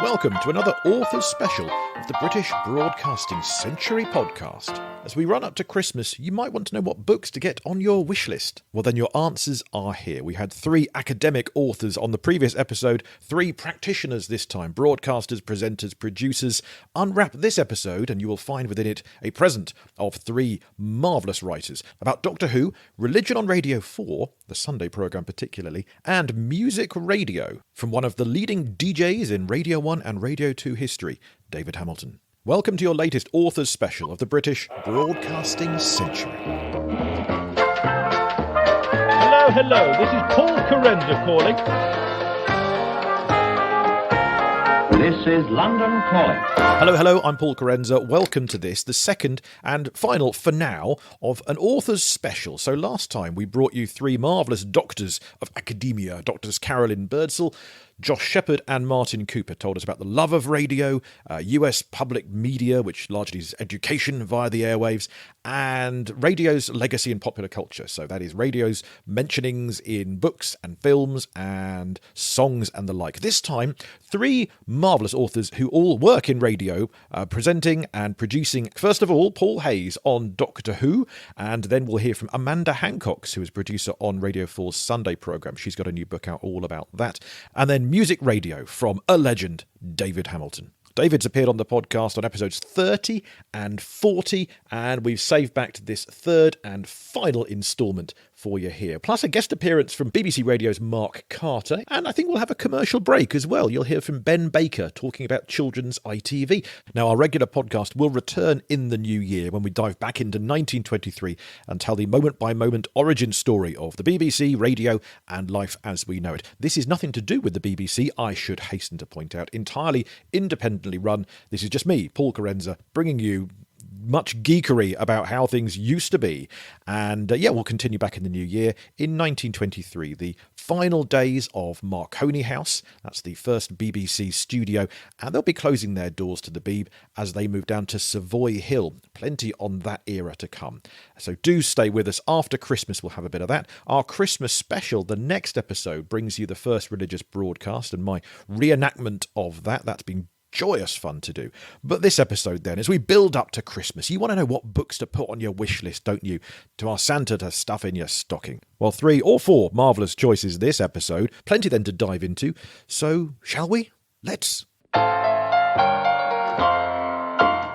Welcome to another Authors Special of the British Broadcasting Century podcast. As we run up to Christmas, you might want to know what books to get on your wish list. Well, then your answers are here. We had 3 academic authors on the previous episode, 3 practitioners this time, broadcasters, presenters, producers. Unwrap this episode and you will find within it a present of 3 marvellous writers about Doctor Who, Religion on Radio 4, the Sunday programme particularly, and music radio from one of the leading DJs in Radio 1 and Radio 2 history, David Hamilton. Welcome to your latest Authors Special of the British Broadcasting Century. Hello, this is Paul Carenza calling. This is London Calling. Hello, I'm Paul Carenza. Welcome to this, the second and final for now of an Authors Special. So last time we brought you 3 marvellous doctors of academia, Doctors Carolyn Birdsall, Josh Shepherd and Martin Cooper told us about the love of radio, US public media, which largely is education via the airwaves, and radio's legacy in popular culture. So that is radio's mentionings in books and films and songs and the like. This time, 3 marvellous authors who all work in radio, presenting and producing. First of all, Paul Hayes on Doctor Who, and then we'll hear from Amanda Hancock, who is producer on Radio 4's Sunday programme. She's got a new book out all about that. And then music radio from a legend, David Hamilton. David's appeared on the podcast on episodes 30 and 40, and we've saved back to this 3rd and final instalment for you here. Plus a guest appearance from BBC Radio's Mark Carter, and I think we'll have a commercial break as well. You'll hear from Ben Baker talking about children's ITV. Now, our regular podcast will return in the new year when we dive back into 1923 and tell the moment-by-moment origin story of the BBC, radio, and life as we know it. This is nothing to do with the BBC, I should hasten to point out. Entirely independently run. This is just me, Paul Carenza, bringing you much geekery about how things used to be. And we'll continue back in the new year in 1923, the final days of Marconi House. That's the first BBC studio, and they'll be closing their doors to the Beeb as they move down to Savoy Hill. Plenty on that era to come. So do stay with us. After Christmas, we'll have a bit of that. Our Christmas special, the next episode, brings you the first religious broadcast and my reenactment of that. That's been joyous fun to do. But this episode then, as we build up to Christmas, you want to know what books to put on your wish list, don't you? To ask Santa to stuff in your stocking. Well, 3 or 4 marvellous choices this episode. Plenty then to dive into. So, shall we? Let's.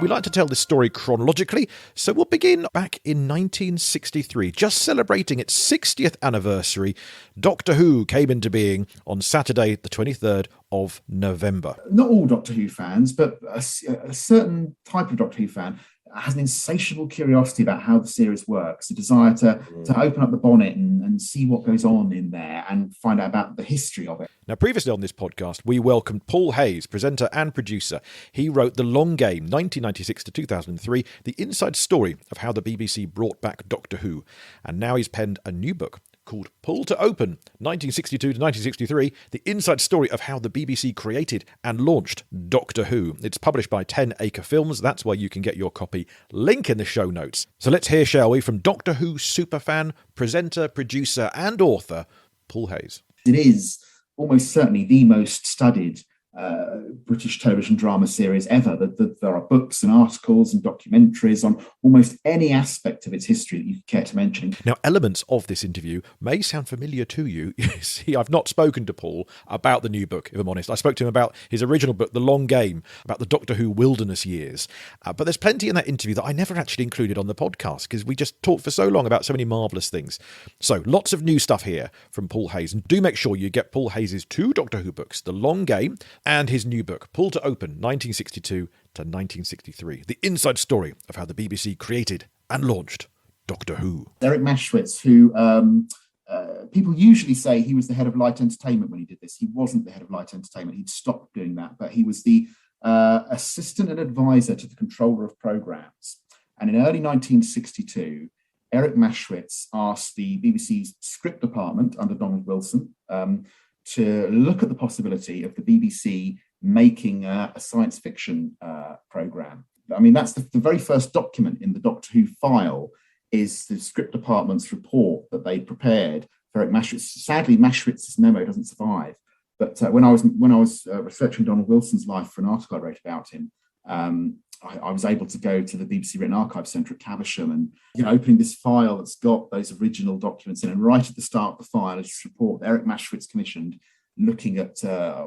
We like to tell this story chronologically, so we'll begin back in 1963, just celebrating its 60th anniversary. Doctor Who came into being on Saturday, the 23rd of November. Not all Doctor Who fans, but a certain type of Doctor Who fan has an insatiable curiosity about how the series works, a desire to open up the bonnet and see what goes on in there and find out about the history of it. Now, previously on this podcast, we welcomed Paul Hayes, presenter and producer. He wrote The Long Game, 1996 to 2003, the inside story of how the BBC brought back Doctor Who. And now he's penned a new book called Pull to Open, 1962 to 1963, the inside story of how the BBC created and launched Doctor Who. It's published by 10 Acre Films. That's where you can get your copy. Link in the show notes. So let's hear, shall we, from Doctor Who superfan, presenter, producer and author, Paul Hayes. It is almost certainly the most studied British television drama series ever. There are books and articles and documentaries on almost any aspect of its history that you care to mention. Now, elements of this interview may sound familiar to you. You see, I've not spoken to Paul about the new book, if I'm honest. I spoke to him about his original book, The Long Game, about the Doctor Who wilderness years. But there's plenty in that interview that I never actually included on the podcast because we just talked for so long about so many marvellous things. So, lots of new stuff here from Paul Hayes. And do make sure you get Paul Hayes' 2 Doctor Who books, The Long Game and his new book, Pull to Open, 1962 to 1963. The inside story of how the BBC created and launched Doctor Who. Eric Maschwitz, who people usually say he was the head of Light Entertainment when he did this. He wasn't the head of Light Entertainment. He'd stopped doing that, but he was the assistant and advisor to the controller of programmes. And in early 1962, Eric Maschwitz asked the BBC's script department under Donald Wilson to look at the possibility of the BBC making a science fiction programme. I mean, that's the very first document in the Doctor Who file is the script department's report that they prepared for Eric Maschwitz. Sadly, Maschwitz's memo doesn't survive, But when I was researching Donald Wilson's life for an article I wrote about him, I was able to go to the BBC Written Archives Centre at Caversham and opening this file that's got those original documents in, and right at the start of the file is this report that Eric Maschwitz commissioned, looking at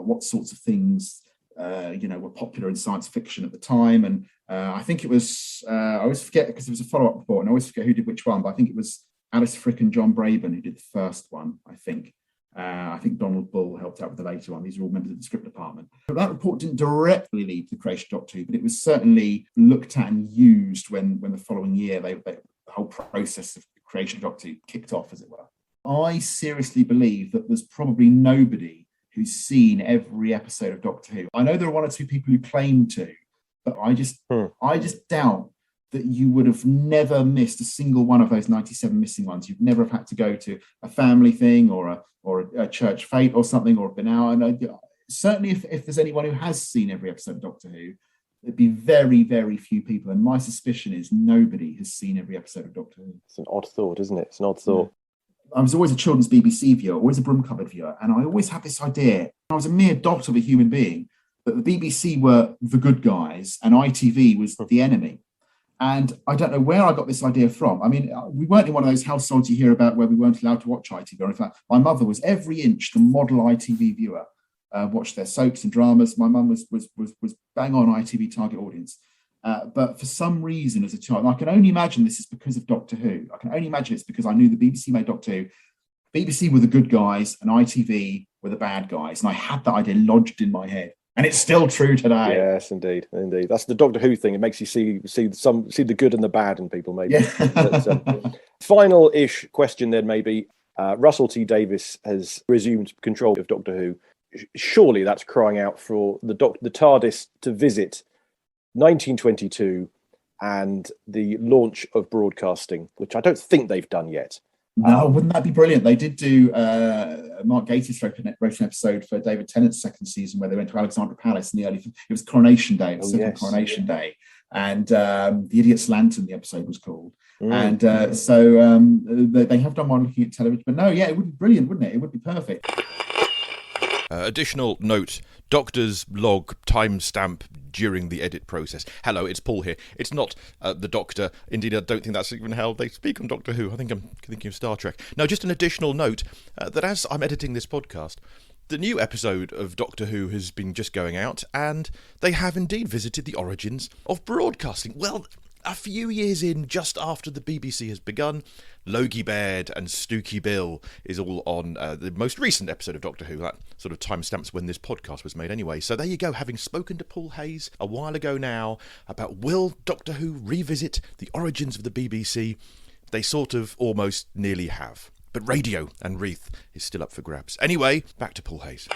what sorts of things were popular in science fiction at the time. And I think it was, I always forget because there was a follow-up report and I always forget who did which one, but I think it was Alice Frick and John Braben who did the first one, I think. I think Donald Bull helped out with the later one. These are all members of the script department. But that report didn't directly lead to the creation of Doctor Who, but it was certainly looked at and used when the following year the whole process of the creation of Doctor Who kicked off, as it were. I seriously believe that there's probably nobody who's seen every episode of Doctor Who. I know there are one or two people who claim to, but I just doubt that you would have never missed a single one of those 97 missing ones. You'd never have had to go to a family thing or a church fete or something, or been out. And certainly if there's anyone who has seen every episode of Doctor Who, there'd be very, very few people. And my suspicion is nobody has seen every episode of Doctor Who. It's an odd thought, isn't it? It's an odd thought. I was always a children's BBC viewer, always a broom cupboard viewer. And I always had this idea, I was a mere dot of a human being, that the BBC were the good guys and ITV was the enemy. And I don't know where I got this idea from. I mean, we weren't in one of those households you hear about where we weren't allowed to watch ITV. Or in fact, my mother was every inch the model ITV viewer, watched their soaps and dramas. My mum was bang on ITV target audience. But for some reason as a child, and I can only imagine this is because of Doctor Who. I can only imagine it's because I knew the BBC made Doctor Who. BBC were the good guys and ITV were the bad guys. And I had that idea lodged in my head. And it's still true today. Yes, indeed. That's the Doctor Who thing. It makes you see the good and the bad in people, maybe. Yeah. But, final-ish question then, maybe. Russell T Davies has resumed control of Doctor Who. Surely that's crying out for the TARDIS to visit 1922 and the launch of broadcasting, which I don't think they've done yet. No, wouldn't that be brilliant? They did do Mark Gatiss wrote an episode for David Tennant's second season where they went to Alexandra Palace in the it was Coronation Day, Coronation Day, and The Idiot's Lantern, the episode was called. And so they have done one looking at television, but no, yeah, it would be brilliant, wouldn't it? It would be perfect. Additional note, Doctor's log timestamp during the edit process. Hello, it's Paul here. It's not the Doctor. Indeed, I don't think that's even how they speak on Doctor Who. I think I'm thinking of Star Trek. No, just an additional note that as I'm editing this podcast, the new episode of Doctor Who has been just going out, and they have indeed visited the origins of broadcasting. Well, a few years in, just after the BBC has begun, Logie Baird and Stooky Bill is all on the most recent episode of Doctor Who. That sort of timestamps when this podcast was made anyway. So there you go, having spoken to Paul Hayes a while ago now about will Doctor Who revisit the origins of the BBC, they sort of almost nearly have. But radio and Reith is still up for grabs. Anyway, back to Paul Hayes.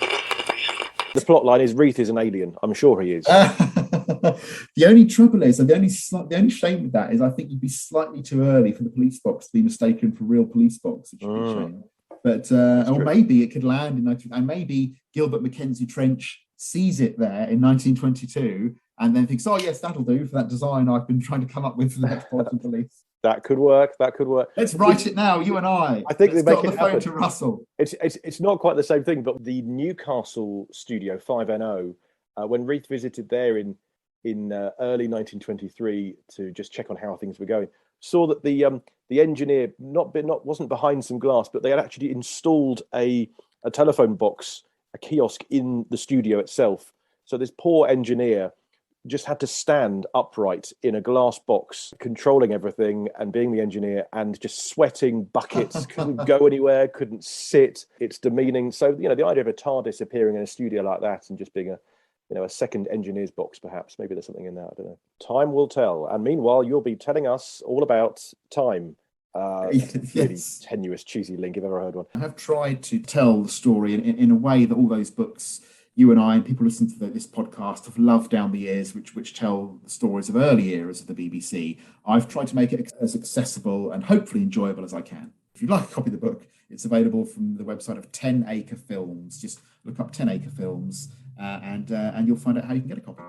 The plot line is Reith is an alien. I'm sure he is. The only trouble is, and the only shame with that is, I think you'd be slightly too early for the police box to be mistaken for real police box, which would be a shame. But or maybe it could land in 19, and maybe Gilbert Mackenzie Trench sees it there in 1922 and then thinks, oh yes, that'll do for that design I've been trying to come up with for the Metropolitan Police. That could work. Let's write it now, you and I. I think Let's they make get on it the phone happen. to Russell. It's not quite the same thing, but the Newcastle studio 5NO, when Reith visited there in early 1923 to just check on how things were going, saw that the engineer wasn't behind some glass, but they had actually installed a telephone box, a kiosk in the studio itself. So this poor engineer just had to stand upright in a glass box, controlling everything and being the engineer, and just sweating buckets, couldn't go anywhere, couldn't sit. It's demeaning. So, the idea of a TARDIS appearing in a studio like that and just being a second engineer's box, perhaps. Maybe there's something in that, I don't know. Time will tell. And meanwhile, you'll be telling us all about time. Really tenuous, cheesy link, if I've ever heard one. I have tried to tell the story in a way that all those books you and I and people listening to this podcast have loved down the years, which tell the stories of early eras of the BBC. I've tried to make it as accessible and hopefully enjoyable as I can. If you'd like a copy of the book, it's available from the website of 10 Acre Films. Just look up 10 Acre Films and you'll find out how you can get a copy.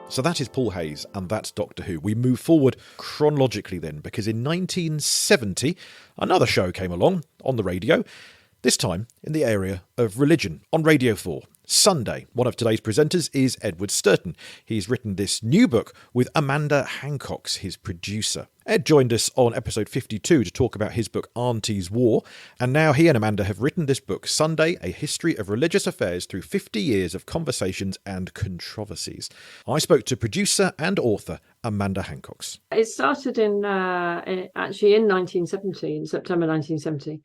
So that is Paul Hayes, and that's Doctor Who. We move forward chronologically then, because in 1970, another show came along on the radio, this time in the area of religion, on Radio 4. Sunday. One of today's presenters is Edward Sturton. He's written this new book with Amanda Hancock's his producer. Ed joined us on episode 52 to talk about his book Auntie's War, and now he and Amanda have written this book, Sunday, A History of Religious Affairs Through 50 Years of Conversations and Controversies. I spoke to producer and author Amanda Hancock's. It started actually in 1970, in September 1970.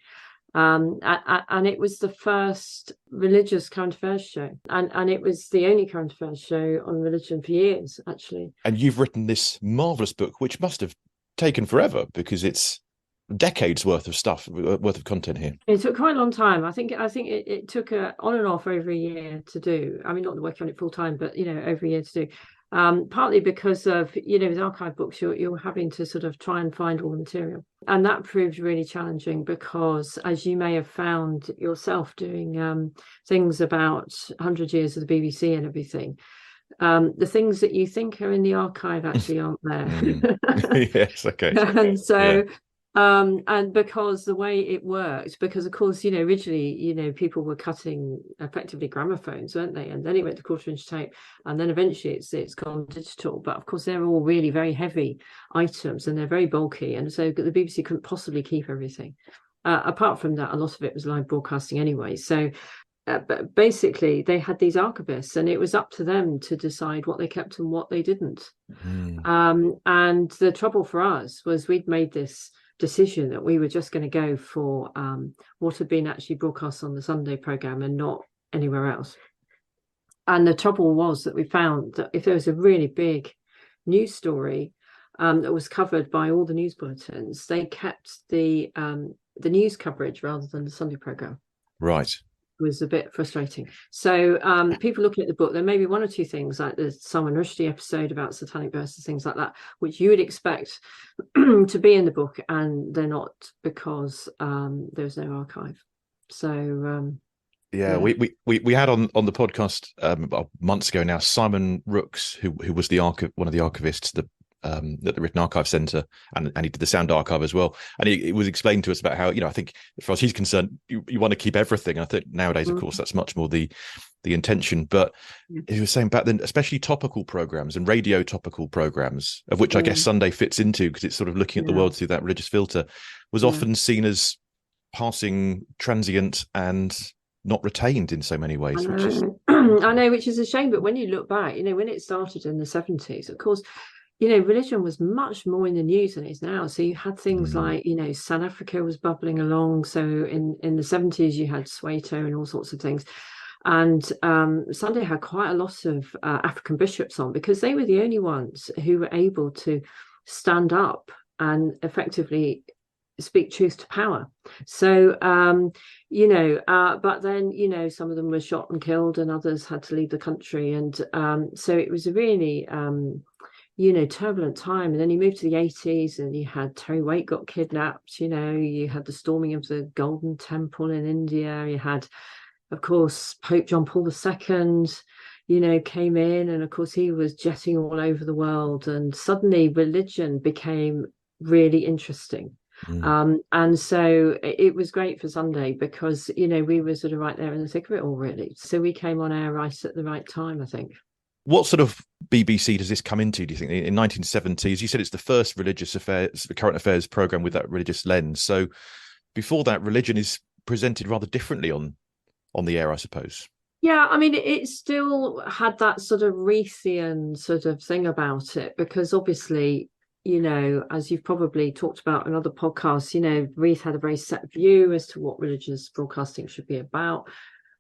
And it was the first religious current affairs show, and it was the only current affairs show on religion for years, actually. And you've written this marvellous book, which must have taken forever, because it's decades worth of content here. It took quite a long time. I think it took on and off over a year to do. I mean, not working on it full time, but over a year to do. Partly because of, with archive books, you're having to sort of try and find all the material. And that proved really challenging because, as you may have found yourself doing things about 100 years of the BBC and everything, the things that you think are in the archive actually aren't there. Yes, okay. And so... and because the way it worked, because of course, originally, people were cutting effectively gramophones, weren't they? And then it went to 1/4-inch tape, and then eventually it's gone digital. But of course, they're all really very heavy items, and they're very bulky, and so the BBC couldn't possibly keep everything. Apart from that, a lot of it was live broadcasting anyway. So, but basically, they had these archivists, and it was up to them to decide what they kept and what they didn't. And the trouble for us was we'd made this decision that we were just going to go for what had been actually broadcast on the Sunday programme and not anywhere else. And the trouble was that we found that if there was a really big news story that was covered by all the news bulletins, they kept the news coverage rather than the Sunday programme. Right. Was a bit frustrating. So people looking at the book, there may be one or two things like the Salman Rushdie episode about satanic verses, things like that, which you would expect to be in the book, and they're not, because there's no archive. So yeah, we had on the podcast months ago now Simon Rooks, who was one of the archivists at the Written Archive Centre, and he did the sound archive as well. And it was explained to us about how, I think as far as he's concerned, you want to keep everything. I think nowadays, of course, that's much more the intention. But he was saying back then, especially topical programmes and radio topical programmes, of which I guess Sunday fits into, because it's sort of looking at the world through that religious filter, was often seen as passing, transient, and not retained in so many ways. Which is I know, which is a shame. But when you look back, when it started in the 70s, of course, religion was much more in the news than it is now. So you had things like, South Africa was bubbling along. So in the 70s, you had Soweto and all sorts of things. And Sunday had quite a lot of African bishops on, because they were the only ones who were able to stand up and effectively speak truth to power. So, but then, some of them were shot and killed, and others had to leave the country. And so it was a really... turbulent time. And then you moved to the 80s, and you had Terry Waite got kidnapped, you had the storming of the Golden Temple in India, you had, of course, Pope John Paul II, came in, and of course he was jetting all over the world, and suddenly religion became really interesting. And so it was great for Sunday, because, we were sort of right there in the thick of it all, really. So we came on air right at the right time, I think. What sort of BBC does this come into, do you think? In 1970s, you said it's the first current affairs programme with that religious lens. So before that, religion is presented rather differently on the air, I suppose. Yeah, I mean, it still had that sort of Reithian sort of thing about it, because obviously, as you've probably talked about in other podcasts, Reith had a very set view as to what religious broadcasting should be about.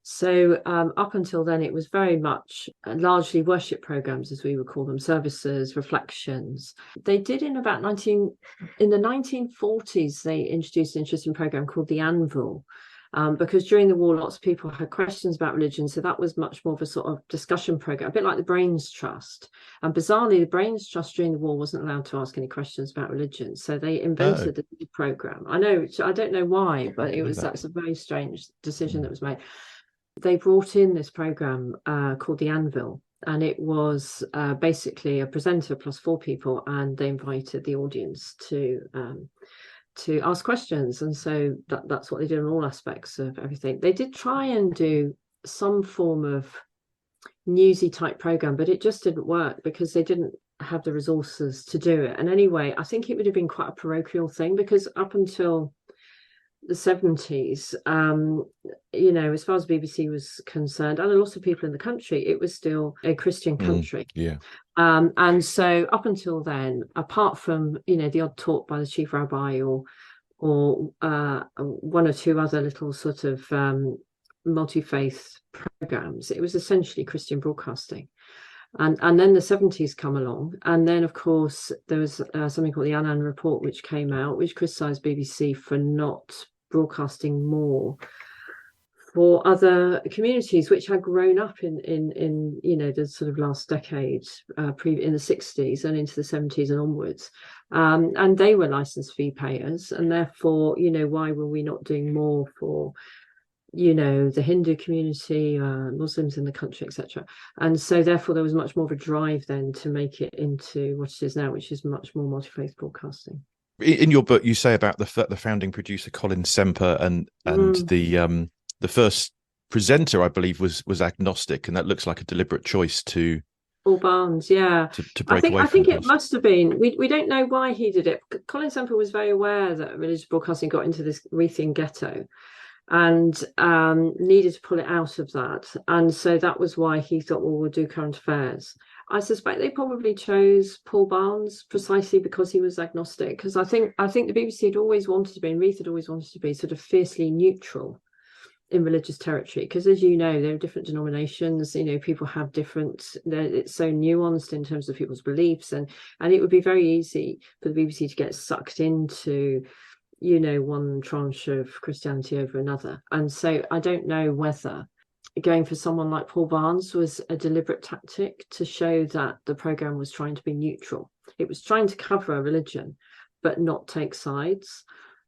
So up until then, it was very much largely worship programs, as we would call them, services, reflections. They did in the 1940s, they introduced an interesting program called The Anvil, because during the war, lots of people had questions about religion. So that was much more of a sort of discussion program, a bit like the Brains Trust. And bizarrely, the Brains Trust during the war wasn't allowed to ask any questions about religion. So they invented a new program. I don't know why, but that's a very strange decision that was made. They brought in this program called The Anvil, And it was basically a presenter plus 4 people, and they invited the audience to ask questions. And so that's what they did in all aspects of everything. They did try and do some form of newsy type program, but it just didn't work because they didn't have the resources to do it. And anyway, I think it would have been quite a parochial thing, because up until the 70s, as far as BBC was concerned, and a lot of people in the country, it was still a Christian country. And so up until then, apart from the odd talk by the chief rabbi or one or two other little sort of multi-faith programs, it was essentially Christian broadcasting. And then the 70s come along, and then of course there was something called the Annan Report, which came out, which criticised BBC for not broadcasting more for other communities which had grown up in the sort of last decade, in the 60s and into the 70s and onwards, and they were license fee payers, and therefore why were we not doing more for the Hindu community, Muslims in the country, etc. And so therefore there was much more of a drive then to make it into what it is now, which is much more multi-faith broadcasting. In your book, you say about the founding producer Colin Semper and the first presenter, I believe, was agnostic, and that looks like a deliberate choice to Paul Barnes, yeah. To break away I from think it must have been. We don't know why he did it. Colin Semper was very aware that religious broadcasting got into this Reithian ghetto, and needed to pull it out of that. And so that was why he thought, well, we'll do current affairs. I suspect they probably chose Paul Barnes precisely because he was agnostic, because I think the BBC had always wanted to be, and Reith had always wanted to be, sort of fiercely neutral in religious territory, because as you know, there are different denominations, people have different, it's so nuanced in terms of people's beliefs, and it would be very easy for the BBC to get sucked into one tranche of Christianity over another. And so I don't know whether going for someone like Paul Barnes was a deliberate tactic to show that the programme was trying to be neutral. It was trying to cover a religion, but not take sides.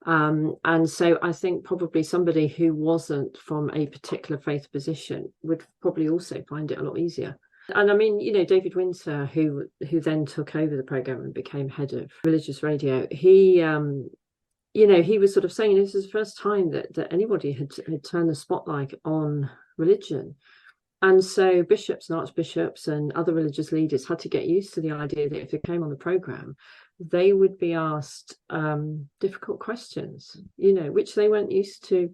And so I think probably somebody who wasn't from a particular faith position would probably also find it a lot easier. And I mean, David Winter, who then took over the programme and became head of religious radio, he was sort of saying this is the first time that anybody had turned the spotlight on religion. And so bishops and archbishops and other religious leaders had to get used to the idea that if they came on the programme, they would be asked difficult questions, which they weren't used to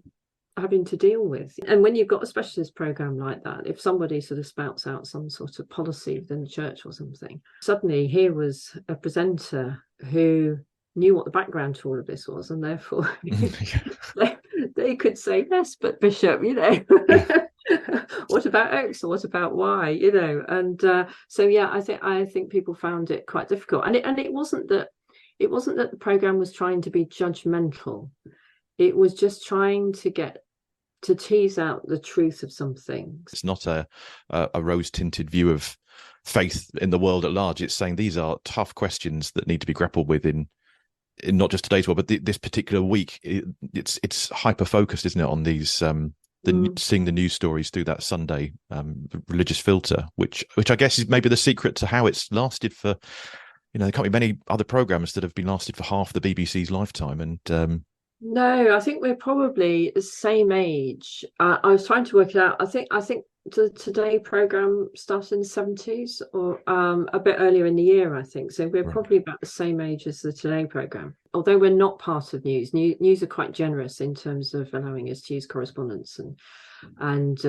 having to deal with. And when you've got a specialist programme like that, if somebody sort of spouts out some sort of policy within the church or something, suddenly here was a presenter who knew what the background to all of this was, and therefore they could say, yes, but Bishop, what about X or what about Y, and so yeah, I think people found it quite difficult, and it wasn't that the programme was trying to be judgmental. It was just trying to tease out the truth of something. It's not a rose-tinted view of faith in the world at large. It's saying these are tough questions that need to be grappled with in not just today's world, but this particular week. It's hyper focused, isn't it, on these seeing the news stories through that Sunday religious filter, which I guess is maybe the secret to how it's lasted for. There can't be many other programs that have been lasted for half the BBC's lifetime, and no, I think we're probably the same age. I was trying to work it out. I think the Today programme started in the 70s or a bit earlier in the year, I think. So we're probably about the same age as the Today programme. Although we're not part of News. News are quite generous in terms of allowing us to use correspondence and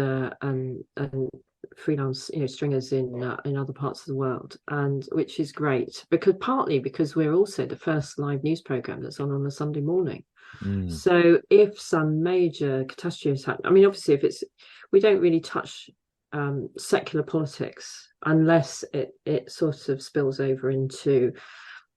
freelance stringers in other parts of the world, and which is great, partly because we're also the first live news programme that's on a Sunday morning. So if some major catastrophe has happened, I mean, obviously we don't really touch secular politics unless it sort of spills over into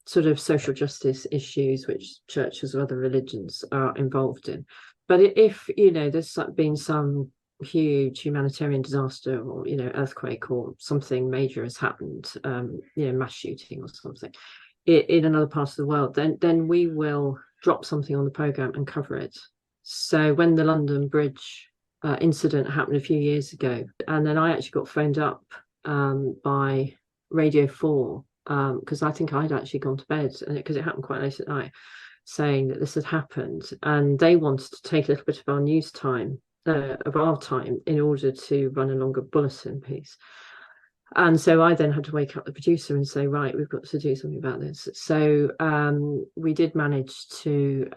sort of social justice issues, which churches or other religions are involved in. But if there's been some huge humanitarian disaster or earthquake or something major has happened, mass shooting or something in another part of the world, then we will drop something on the programme and cover it. So when the London Bridge incident happened a few years ago, and then I actually got phoned up by Radio 4, because I think I'd actually gone to bed, because it happened quite late at night, saying that this had happened, and they wanted to take a little bit of our news time, of our time, in order to run a longer bulletin piece. And so I then had to wake up the producer and say, right, we've got to do something about this. So we did manage to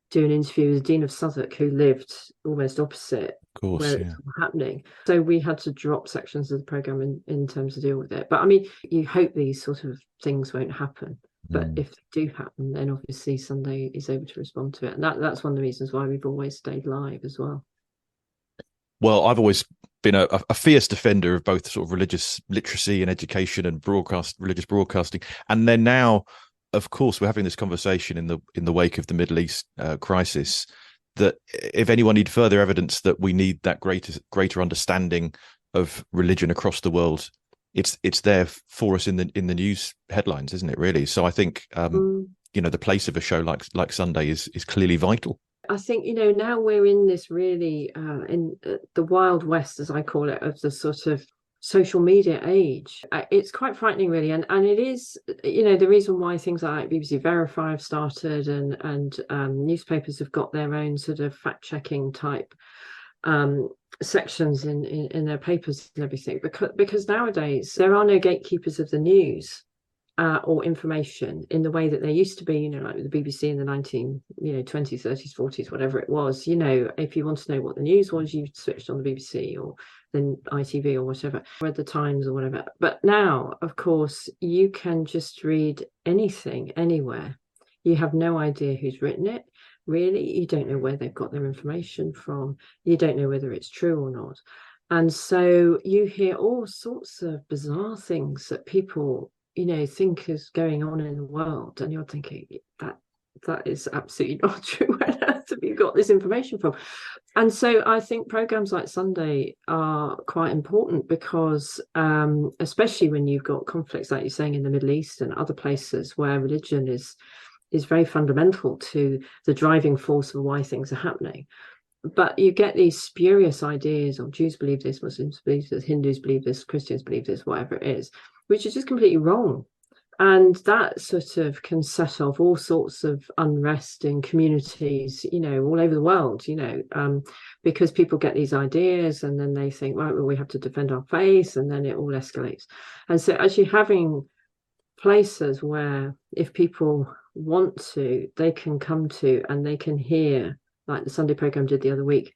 do an interview with the Dean of Southwark, who lived almost opposite where it's happening. So we had to drop sections of the programme in terms of deal with it. But I mean, you hope these sort of things won't happen. But if they do happen, then obviously Sunday is able to respond to it. And that's one of the reasons why we've always stayed live as well. Well, I've always been a fierce defender of both sort of religious literacy and education and religious broadcasting. And then now, of course, we're having this conversation in the wake of the Middle East crisis, that if anyone need further evidence that we need that greater understanding of religion across the world, it's there for us in the news headlines, isn't it, really? So I think the place of a show like Sunday is clearly vital. I think, now we're in this really in the Wild West, as I call it, of the sort of social media age. It's quite frightening, really, and it is, the reason why things like BBC Verify have started, and newspapers have got their own sort of fact-checking type sections in their papers and everything, because nowadays there are no gatekeepers of the news or information in the way that there used to be, like with the BBC in the 20s, 30s, 40s, whatever it was. If you want to know what the news was, you switched on the BBC or then ITV or whatever, read the Times or whatever. But now, of course, you can just read anything, anywhere. You have no idea who's written it. Really, you don't know where they've got their information from. You don't know whether it's true or not. And so you hear all sorts of bizarre things that people, think is going on in the world. And you're thinking, that is absolutely not true. Where have you got this information from? And so I think programs like Sunday are quite important, because especially when you've got conflicts, like you're saying, in the Middle East and other places where religion is very fundamental to the driving force of why things are happening. But you get these spurious ideas of Jews believe this, Muslims believe this, Hindus believe this, Christians believe this, whatever it is, which is just completely wrong. And that sort of can set off all sorts of unrest in communities, all over the world, because people get these ideas and then they think, right, well, we have to defend our faith, and then it all escalates. And so actually having places where, if people want to, they can come to and they can hear, like the Sunday programme did the other week,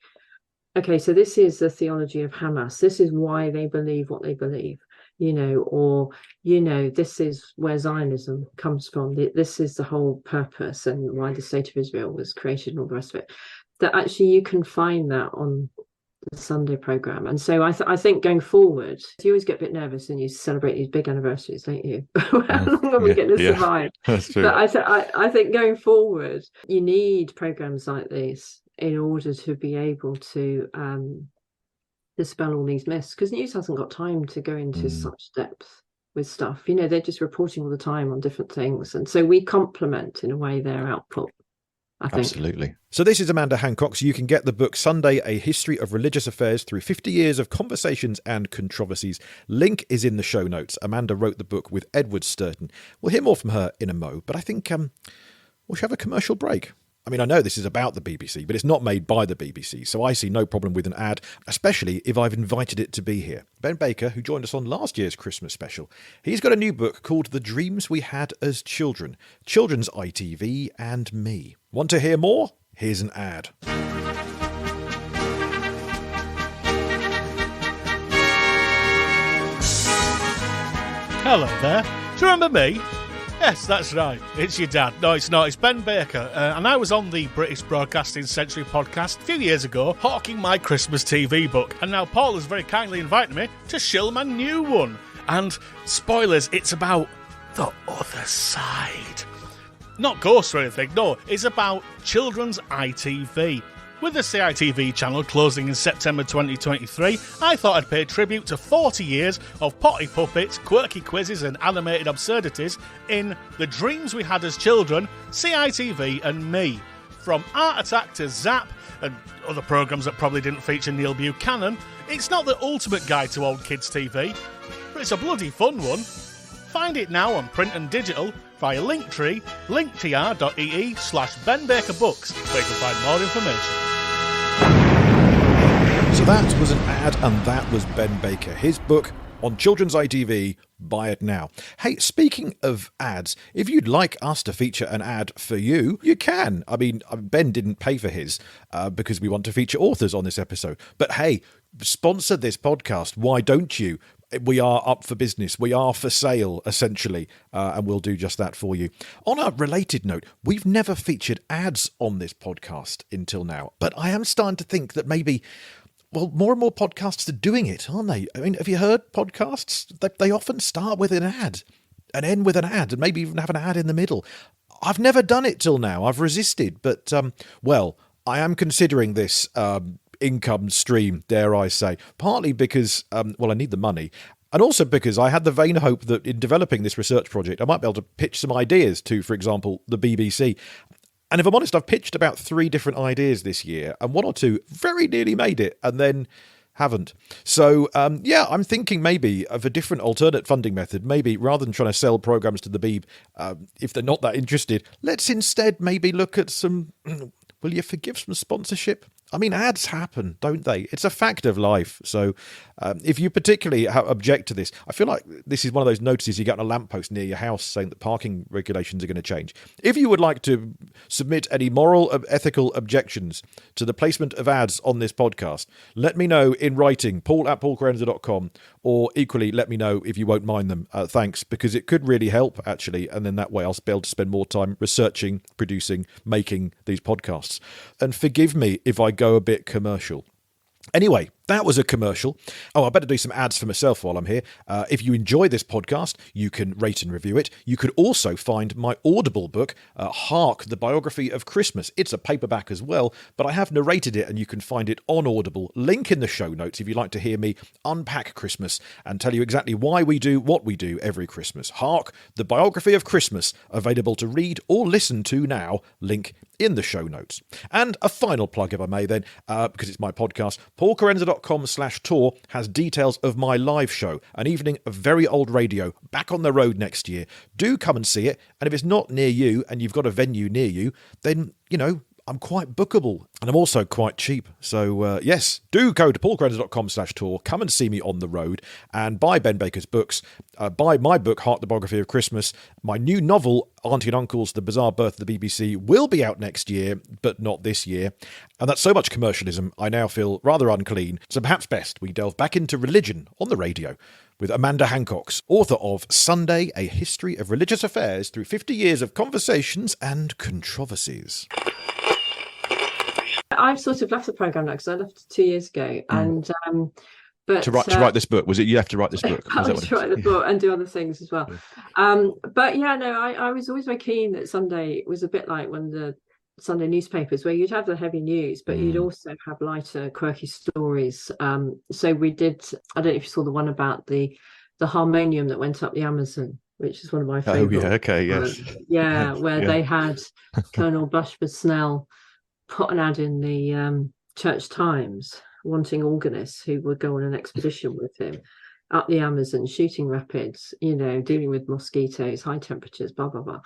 okay, so this is the theology of Hamas, this is why they believe what they believe, or this is where Zionism comes from, this is the whole purpose and why the state of Israel was created and all the rest of it. That actually you can find that on the Sunday programme. And so I think going forward, you always get a bit nervous and you celebrate these big anniversaries, don't you? How long are we going to survive? That's true. But I think going forward, you need programmes like this in order to be able to dispel all these myths, because news hasn't got time to go into such depth with stuff. They're just reporting all the time on different things, and so we complement in a way their output, I think. Absolutely. So this is Amanda Hancock. So you can get the book Sunday, A History of Religious Affairs Through 50 Years of Conversations and Controversies. Link is in the show notes. Amanda wrote the book with Edward Sturton. We'll hear more from her in a mo, but I think we should have a commercial break. I mean, I know this is about the BBC, but it's not made by the BBC, so I see no problem with an ad, especially if I've invited it to be here. Ben Baker, who joined us on last year's Christmas special, he's got a new book called The Dreams We Had as Children, Children's ITV and Me. Want to hear more? Here's an ad. Hello there. Do you remember me? Yes, that's right. It's your dad. No, it's not. It's Ben Baker. And I was on the British Broadcasting Century podcast a few years ago, hawking my Christmas TV book. And now Paul has very kindly invited me to shill my new one. And spoilers, it's about the other side. Not ghosts or anything, no. It's about children's ITV. With the CITV channel closing in September 2023, I thought I'd pay tribute to 40 years of potty puppets, quirky quizzes and animated absurdities in The Dreams We Had as Children, CITV and Me. from Art Attack to Zap and other programmes that probably didn't feature Neil Buchanan, it's not the ultimate guide to old kids' TV, but it's a bloody fun one. Find it now on print and digital via Linktree, linktr.ee/Ben Baker Books, where you can find more information. So that was an ad, and that was Ben Baker. His book on children's ITV, buy it now. Hey, speaking of ads, if you'd like us to feature an ad for you, you can. I mean, Ben didn't pay for his because we want to feature authors on this episode. But hey, sponsor this podcast. Why don't you? We are up for business. We are for sale, essentially, and we'll do just that for you. On a related note, we've never featured ads on this podcast until now, but I am starting to think that maybe... Well, more and more podcasts are doing it, aren't they? I mean, have you heard podcasts? They often start with an ad and end with an ad and maybe even have an ad in the middle. I've never done it till now. I've resisted. But, well, I am considering this income stream, dare I say, partly because, well, I need the money. And also because I had the vain hope that in developing this research project, I might be able to pitch some ideas to, for example, the BBC. And if I'm honest, I've pitched about 3 different ideas this year, and 1 or 2 very nearly made it, and then haven't. So, yeah, I'm thinking maybe of a different alternate funding method. Maybe rather than trying to sell programs to the Beeb, if they're not that interested, let's instead maybe look at some... Will you forgive some sponsorship? I mean, ads happen, don't they? It's a fact of life. So if you particularly object to this, I feel like this is one of those notices you get on a lamppost near your house saying that parking regulations are going to change. If you would like to submit any moral, ethical objections to the placement of ads on this podcast, let me know in writing, paul@paulcarenza.com, or equally let me know if you won't mind them. Thanks, because it could really help, actually, and then that way I'll be able to spend more time researching, producing, making these podcasts. And forgive me if I go a bit commercial. Anyway, that was a commercial. Oh, I better do some ads for myself while I'm here. If you enjoy this podcast, you can rate and review it. You could also find my Audible book, Hark, The Biography of Christmas. It's a paperback as well, but I have narrated it and you can find it on Audible. Link in the show notes if you'd like to hear me unpack Christmas and tell you exactly why we do what we do every Christmas. Hark, The Biography of Christmas, available to read or listen to now. Link in the show notes. And a final plug, if I may then, because it's my podcast, paulcarenza.com/tour has details of my live show, an evening of very old radio, back on the road next year. Do come and see it, and if it's not near you and you've got a venue near you, then, you know, I'm quite bookable, and I'm also quite cheap. So, yes, do go to paulcarenza.com/tour, come and see me on the road, and buy Ben Baker's books. Buy my book, Hark, The Biography of Christmas. My new novel, Auntie and Uncle's The Bizarre Birth of the BBC, will be out next year, but not this year. And that's so much commercialism, I now feel rather unclean. So perhaps best we delve back into religion on the radio with Amanda Hancock's, author of Sunday, A History of Religious Affairs Through 50 Years of Conversations and Controversies. I've sort of left the programme now because I left 2 years ago, and but to write this book, was it you have to write this book? I was to write the book and do other things as well. But yeah, no, I was always very keen that Sunday was a bit like one of the Sunday newspapers where you'd have the heavy news, but you'd also have lighter, quirky stories. So we did. I don't know if you saw the one about the harmonium that went up the Amazon, which is one of my favourite. Oh yeah, okay, yes, where they had Colonel Blushford Snell put an ad in the Church Times wanting organists who would go on an expedition with him up the Amazon, shooting rapids, you know, dealing with mosquitoes, high temperatures, blah, blah, blah.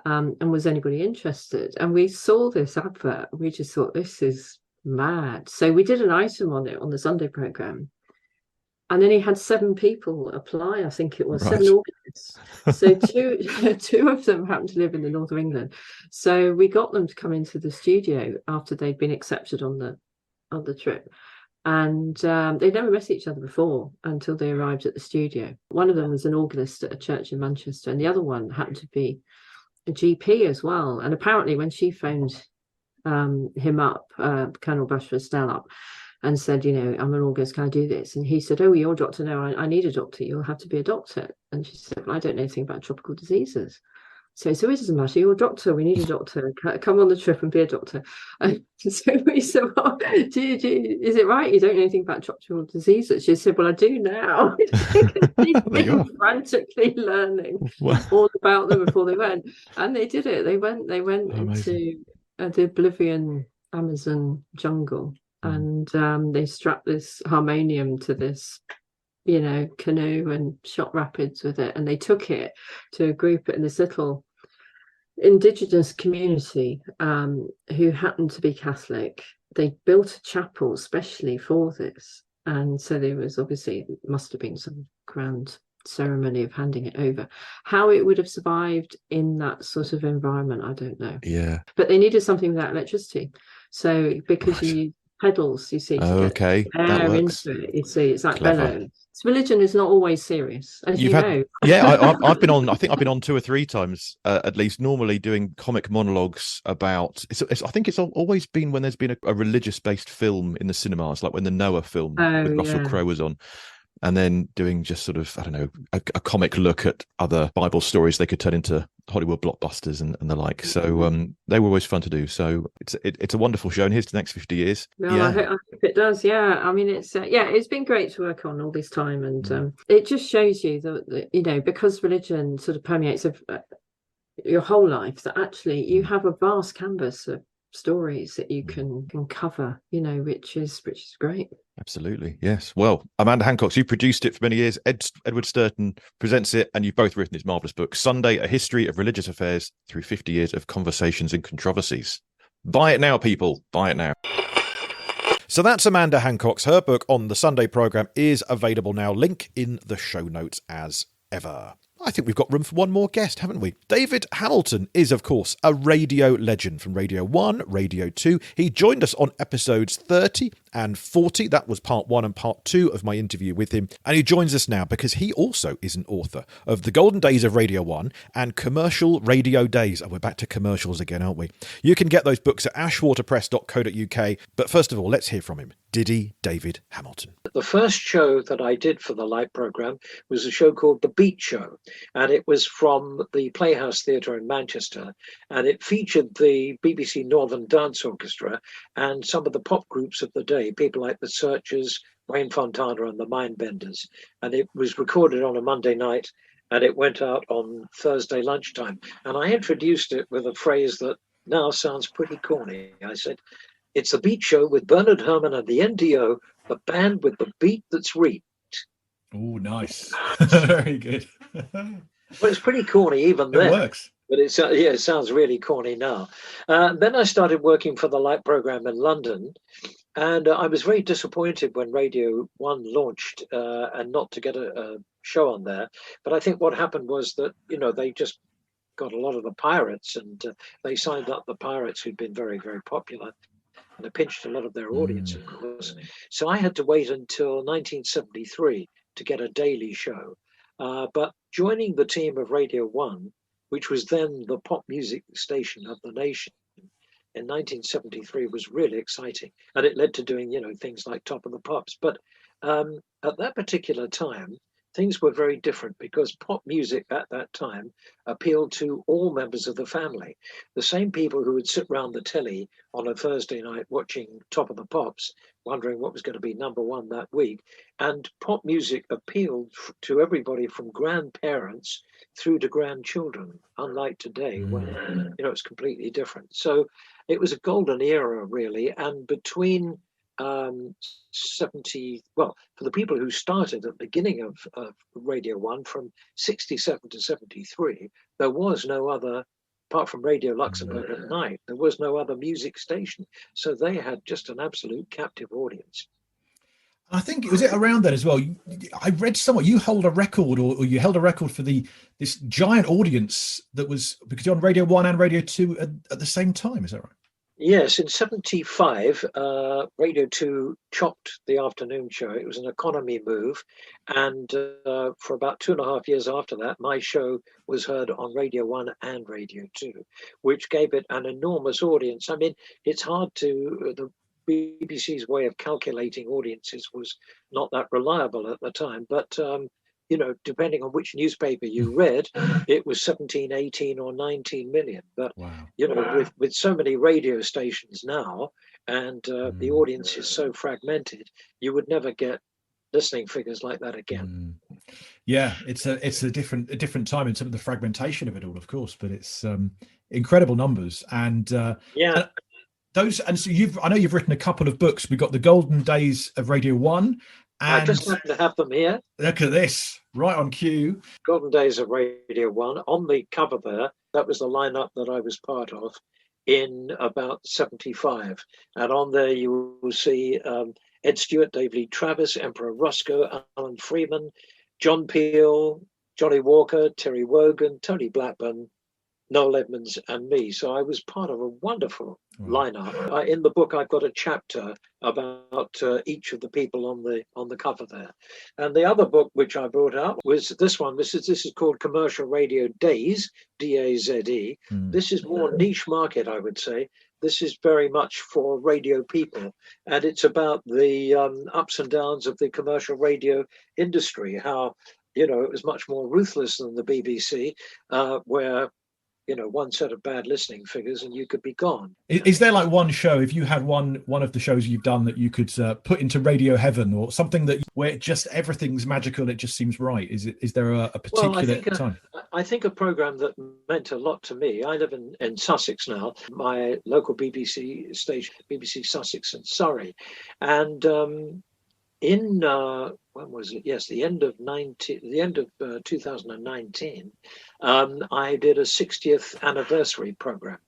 And was anybody interested? And we saw this advert. We just thought, this is mad. So we did an item on it on the Sunday programme. And then he had 7 people apply, I think it was, right. 7 organists. So two of them happened to live in the north of England. So we got them to come into the studio after they'd been accepted on the trip. And they'd never met each other before until they arrived at the studio. One of them was an organist at a church in Manchester, and the other one happened to be a GP as well. And apparently when she phoned him up, Colonel Blushford Snell up, and said, you know, I'm an organist, can I do this? And he said, oh, you're a doctor? No, I need a doctor. You'll have to be a doctor. And she said, well, I don't know anything about tropical diseases. So it doesn't matter. You're a doctor. We need a doctor. Come on the trip and be a doctor. And so we said, well, is it right? You don't know anything about tropical diseases? She said, well, I do now. She'd been frantically learning all about them before they went. And they did it. They went into the Oblivion Amazon jungle, and they strapped this harmonium to this, canoe and shot rapids with it, and they took it to a group in this little indigenous community who happened to be Catholic. They built a chapel specially for this, and so there was must have been some grand ceremony of handing it over. How it would have survived in that sort of environment, I don't know. Yeah, but they needed something without electricity, so because you use pedals, you see, to get air into it, you see, it's like bellows. Religion is not always serious, as you know. I've been on. I think I've been on 2 or 3 times, at least. Normally doing comic monologues about. I think it's always been when there's been a religious-based film in the cinemas, like when the Noah film with Russell Crowe was on, and then doing just sort of, I don't know, a comic look at other Bible stories they could turn into Hollywood blockbusters and the like. So they were always fun to do. So it's a wonderful show, and here's the next 50 years. Well, I hope it does. Yeah, I mean, it's been great to work on all this time, and it just shows you that because religion sort of permeates your whole life, that actually you have a vast canvas of stories that you can cover, which is great. Absolutely, yes. Well, Amanda Hancock, you produced it for many years. Edward Sturton presents it, and you've both written this marvellous book, Sunday, A History of Religious Affairs Through 50 Years of Conversations and Controversies. Buy it now, people. Buy it now. So that's Amanda Hancock's. Her book on the Sunday programme is available now. Link in the show notes as ever. I think we've got room for one more guest, haven't we? David Hamilton is, of course, a radio legend from Radio 1, Radio 2. He joined us on episodes 30 and 40. That was part 1 and part 2 of my interview with him. And he joins us now because he also is an author of The Golden Days of Radio 1 and Commercial Radio Days. Oh, we're back to commercials again, aren't we? You can get those books at ashwaterpress.co.uk. But first of all, let's hear from him. Diddy David Hamilton. The first show that I did for the Light programme was a show called The Beat Show, and it was from the Playhouse Theatre in Manchester, and it featured the BBC Northern Dance Orchestra and some of the pop groups of the day, people like the Searchers, Wayne Fontana and the Mindbenders, and it was recorded on a Monday night and it went out on Thursday lunchtime, and I introduced it with a phrase that now sounds pretty corny. I said, "It's the Beat Show with Bernard Herrmann and the NDO, the band with the beat that's reaped." Oh, nice. Very good. Well, it's pretty corny even then. It works. But it sounds really corny now. Then I started working for the Light programme in London, and I was very disappointed when Radio 1 launched and not to get a show on there. But I think what happened was that, they just got a lot of the pirates, and they signed up the pirates who'd been very, very popular. And it pinched a lot of their audience, of course. So I had to wait until 1973 to get a daily show. But joining the team of Radio 1, which was then the pop music station of the nation, in 1973 was really exciting. And it led to doing, things like Top of the Pops. But at that particular time, things were very different because pop music at that time appealed to all members of the family. The same people who would sit round the telly on a Thursday night watching Top of the Pops, wondering what was going to be number 1 that week. And pop music appealed to everybody from grandparents through to grandchildren, unlike today when, it's completely different. So it was a golden era, really. And between 70, well, for the people who started at the beginning of Radio 1 from 67 to 73, there was no other, apart from Radio Luxembourg at night, there was no other music station. So they had just an absolute captive audience. I think, was it around then as well? I read somewhere you hold a record, or you held a record for this giant audience that was, because you're on Radio 1 and Radio 2 at the same time, is that right? Yes, in 75, Radio 2 chopped the afternoon show. It was an economy move. And for about 2.5 years after that, my show was heard on Radio 1 and Radio 2, which gave it an enormous audience. I mean, it's hard to, the BBC's way of calculating audiences was not that reliable at the time. But, depending on which newspaper you read, it was 17, 18 or 19 million. But, with so many radio stations now and the audience is so fragmented, you would never get listening figures like that again. Yeah, it's a different time in terms of the fragmentation of it all, of course, but it's incredible numbers. And Yeah. and so I know you've written a couple of books. We've got the Golden Days of Radio 1. I And just happen to have them here. look at this, right on cue. Golden Days of Radio 1. On the cover there, that was the lineup that I was part of in about 75. And on there you will see Ed Stewart, Dave Lee Travis, Emperor Roscoe, Alan Freeman, John Peel, Johnny Walker, Terry Wogan, Tony Blackburn, Noel Edmonds, and me. So I was part of a wonderful lineup. In the book, I've got a chapter about each of the people on the cover there. And the other book which I brought out was this one. This is called Commercial Radio Days, DAZE. This is more niche market, I would say. This is very much for radio people, and it's about the ups and downs of the commercial radio industry. How it was much more ruthless than the BBC, where one set of bad listening figures and you could be gone. Is there like one show, if you had one of the shows you've done that you could put into radio heaven, or something where just everything's magical, it just seems right? Is there a particular time? I think a program that meant a lot to me. I live in Sussex now, my local BBC station, BBC Sussex in Surrey, and in when was it? Yes, the end of 2019. I did a 60th anniversary program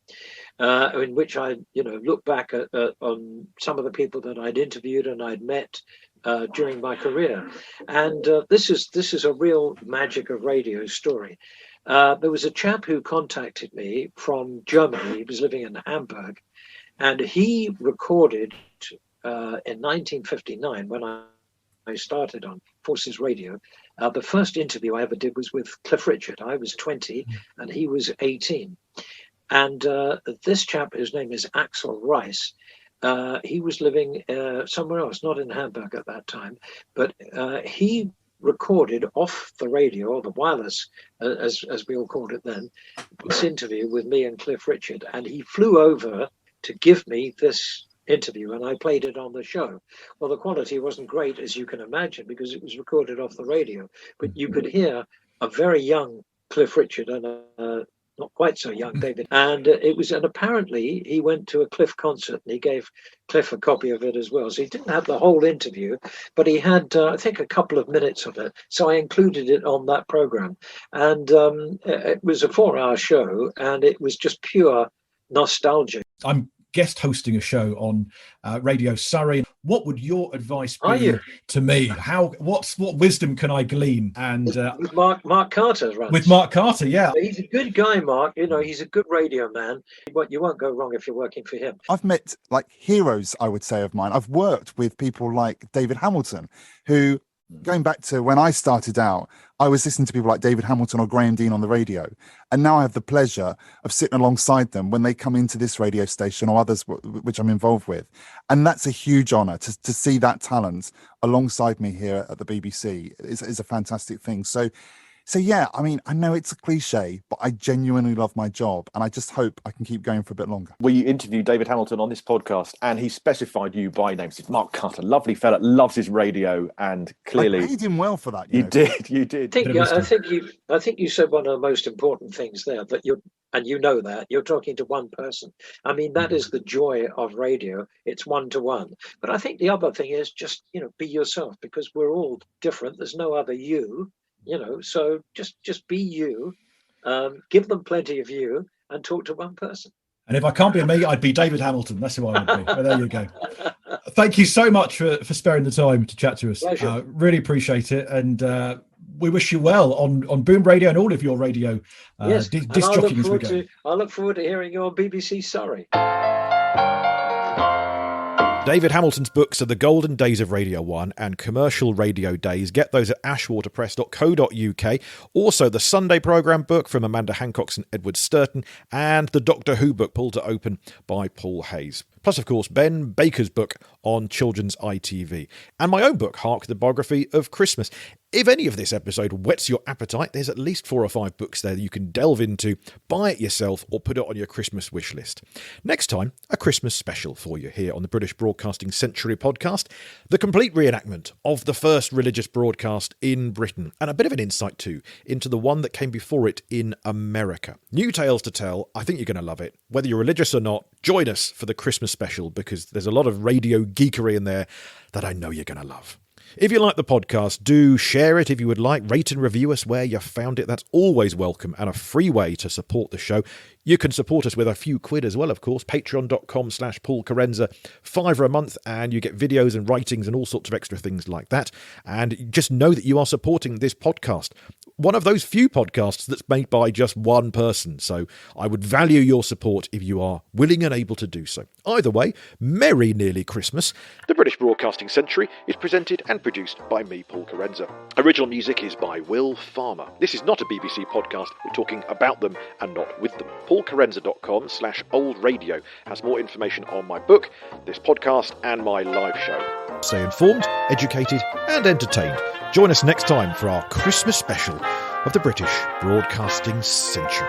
in which I, look back at on some of the people that I'd interviewed and I'd met during my career, and this is a real magic of radio story. There was a chap who contacted me from Germany. He was living in Hamburg, and he recorded in 1959 when I started on Forces Radio. The first interview I ever did was with Cliff Richard. I was 20 and he was 18. And this chap, whose name is Axel Rice, he was living somewhere else, not in Hamburg at that time, but he recorded off the radio, or the wireless, as we all called it then, this interview with me and Cliff Richard. And he flew over to give me this interview, and I played it on the show. Well, the quality wasn't great, as you can imagine, because it was recorded off the radio, but you could hear a very young Cliff Richard and not quite so young David, and apparently he went to a Cliff concert and he gave Cliff a copy of it as well. So he didn't have the whole interview, but he had I think a couple of minutes of it, so I included it on that program. And it was a 4-hour show, and it was just pure nostalgia. I'm guest hosting a show on Radio Surrey. What would your advice be to me? What wisdom can I glean? And with Mark Carter, right? With Mark Carter, yeah. He's a good guy, Mark. He's a good radio man. You won't go wrong if you're working for him. I've met heroes, I would say, of mine. I've worked with people like David Hamilton, who, going back to when I started out, I was listening to people like David Hamilton or Graham Dean on the radio. And now I have the pleasure of sitting alongside them when they come into this radio station or others which I'm involved with. And that's a huge honour to see that talent alongside me here at the BBC is a fantastic thing. So yeah, I mean, I know it's a cliche, but I genuinely love my job, and I just hope I can keep going for a bit longer. We interviewed David Hamilton on this podcast, and he specified you by name. It's Mark Carter, lovely fella, loves his radio, and clearly I paid him well for that. You did. I think you said one of the most important things there, that you're talking to one person. I mean, that is the joy of radio. It's one-to-one. But I think the other thing is just be yourself, because we're all different. There's no other you. So just be you, give them plenty of you, and talk to one person. And if I can't be me, I'd be David Hamilton. That's who I would be. But there you go. Thank you so much for sparing the time to chat to us. Really appreciate it. And we wish you well on Boom Radio and all of your radio disc jockeying as we go. I look forward to hearing you on BBC Surrey. David Hamilton's books are The Golden Days of Radio 1 and Commercial Radio Days. Get those at ashwaterpress.co.uk. Also, the Sunday programme book from Amanda Hancock and Edward Sturton, and the Doctor Who book, Pulled to Open by Paul Hayes. Plus, of course, Ben Baker's book on children's ITV, and my own book, Hark, the Biography of Christmas. If any of this episode whets your appetite, there's at least 4 or 5 books there that you can delve into, buy it yourself, or put it on your Christmas wish list. Next time, a Christmas special for you here on the British Broadcasting Century podcast, the complete reenactment of the first religious broadcast in Britain, and a bit of an insight too into the one that came before it in America. New tales to tell. I think you're going to love it. Whether you're religious or not, join us for the Christmas special, because there's a lot of radio geekery in there that I know you're going to love. If you like the podcast, do share it if you would like. Rate and review us where you found it. That's always welcome and a free way to support the show. You can support us with a few quid as well, of course. Patreon.com/Paul Carenza, £5 a month, and you get videos and writings and all sorts of extra things like that. And just know that you are supporting this podcast. One of those few podcasts that's made by just one person. So I would value your support if you are willing and able to do so. Either way, Merry Nearly Christmas. The British Broadcasting Century is presented and produced by me, Paul Carenza. Original music is by Will Farmer. This is not a BBC podcast. We're talking about them and not with them. PaulCarenza.com/oldradio has more information on my book, this podcast, and my live show. Stay informed, educated, and entertained. Join us next time for our Christmas special of the British Broadcasting Century.